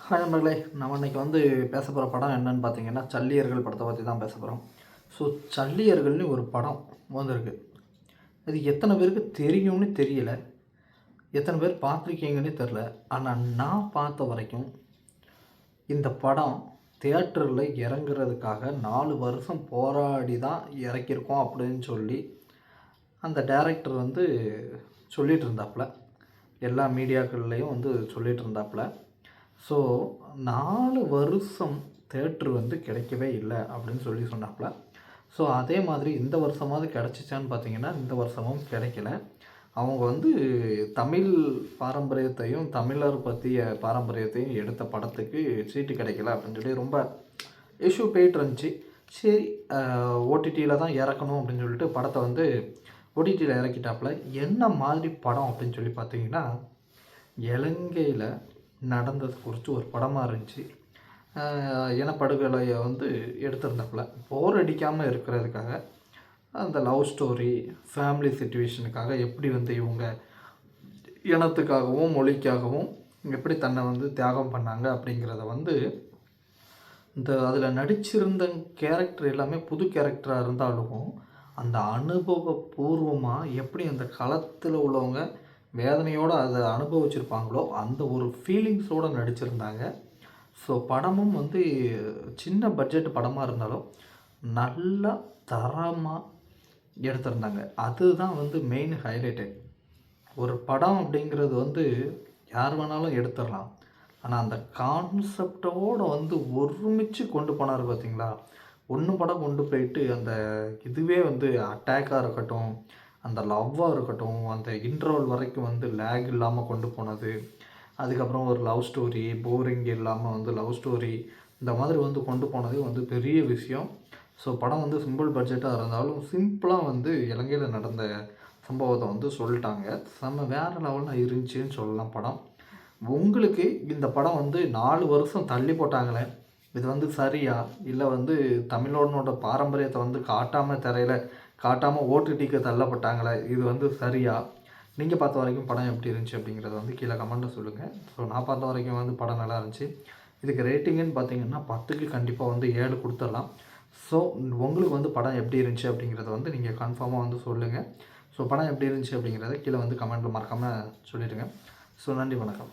Hi நண்பர்களே, நம்ம இன்றைக்கி பேச போகிற படம் என்னன்னு பார்த்தீங்கன்னா, சல்லியர்கள் படத்தை பற்றி தான் பேச போகிறோம். ஸோ சல்லியர்கள்னு ஒரு படம் வந்திருக்கு. அது எத்தனை பேருக்கு தெரியும்னு தெரியல, எத்தனை பேர் பார்த்துருக்கீங்கன்னு தெரில. ஆனால் நான் பார்த்த வரைக்கும் இந்த படம் தியேட்டரில் இறங்குறதுக்காக 4 வருஷம் போராடி தான் இறக்கியிருக்கோம் அப்படின்னு சொல்லி அந்த டைரக்டர் சொல்லிகிட்டு இருந்தாப்புல. எல்லா மீடியாக்கள்லேயும் சொல்லிகிட்டு இருந்தாப்புல. ஸோ 4 வருஷம் தேட்ரு கிடைக்கவே இல்லை அப்படின்னு சொன்னாப்புல. ஸோ அதே மாதிரி இந்த வருஷமாவது கிடச்சிச்சான்னு பார்த்தீங்கன்னா, இந்த வருஷமும் கிடைக்கல. அவங்க தமிழ் பாரம்பரியத்தையும் தமிழர் பற்றிய பாரம்பரியத்தையும் எடுத்த படத்துக்கு சீட்டு கிடைக்கல அப்படின்னு சொல்லி ரொம்ப இஷ்யூ போயிட்டு இருந்துச்சு. சரி, ஓடிடியில் தான் இறக்கணும் அப்படின்னு சொல்லிட்டு படத்தை ஓடிடியில் இறக்கிட்டாப்புல. என்ன மாதிரி படம் அப்படின்னு சொல்லி பார்த்தீங்கன்னா, இலங்கையில் நடந்தது குறித்து ஒரு படமாக இருந்துச்சு. இனப்படுகொலையை எடுத்திருந்தாப்புல. போர் அடிக்காமல் இருக்கிறதுக்காக அந்த லவ் ஸ்டோரி, ஃபேமிலி சிச்சுவேஷனுக்காக எப்படி இவங்க இனத்துக்காகவும் மொழிக்காகவும் எப்படி தன்னை தியாகம் பண்ணாங்க அப்படிங்கிறத அதில் நடிச்சிருந்த கேரக்டர் எல்லாமே புது கேரக்டராக இருந்தாலும் அந்த அனுபவபூர்வமாக எப்படி அந்த களத்தில் உள்ளவங்க வேதனையோடு அதை அனுபவிச்சிருப்பாங்களோ அந்த ஒரு ஃபீலிங்ஸோடு நடிச்சிருந்தாங்க. ஸோ படமும் சின்ன பட்ஜெட் படமாக இருந்தாலும் நல்லா தரமாக எடுத்திருந்தாங்க. அதுதான் மெயின் ஹைலைட்டு. ஒரு படம் அப்படிங்கிறது யார் வேணாலும் எடுத்துடலாம். ஆனால் அந்த கான்செப்டோடு ஒருமிச்சு கொண்டு போனார் பார்த்தீங்களா. ஒன்று படம் கொண்டு போயிட்டு அந்த இதுவே அட்டாக்காக இருக்கட்டும், அந்த லவ்வாக இருக்கட்டும், அந்த இன்ட்ரோல் வரைக்கும் லேக் இல்லாமல் கொண்டு போனது. அதுக்கப்புறம் ஒரு லவ் ஸ்டோரி, போரிங் இல்லாமல் லவ் ஸ்டோரி இந்த மாதிரி கொண்டு போனதே பெரிய விஷயம். ஸோ படம் சிம்பிள் பட்ஜெட்டாக இருந்தாலும் சிம்பிளாக இலங்கையில் நடந்த சம்பவத்தை சொல்லிட்டாங்க. செம்ம வேறு லெவலில் இருந்துச்சுன்னு சொல்லலாம் படம். உங்களுக்கு இந்த படம் 4 வருஷம் தள்ளி போட்டாங்களே, இது சரியா? இல்லை தமிழோட பாரம்பரியத்தை காட்டாமல் திரையில் காட்டாமல் ஓடிடிக்கு தள்ளப்பட்டாங்களே, இது சரியா? நீங்கள் பார்த்த வரைக்கும் படம் எப்படி இருந்துச்சு அப்படிங்கிறத கீழே கமெண்ட்டில் சொல்லுங்கள். ஸோ நான் பார்த்த வரைக்கும் படம் நல்லா இருந்துச்சு. இதுக்கு ரேட்டிங்குன்னு பார்த்தீங்கன்னா 10க்கு கண்டிப்பாக 7 கொடுத்துடலாம். ஸோ உங்களுக்கு படம் எப்படி இருந்துச்சு அப்படிங்கிறத நீங்கள் கன்ஃபார்மாக சொல்லுங்கள். ஸோ படம் எப்படி இருந்துச்சு அப்படிங்கிறத கீழே கமெண்ட்டில் மறக்காமல் சொல்லிடுங்க. ஸோ நன்றி, வணக்கம்.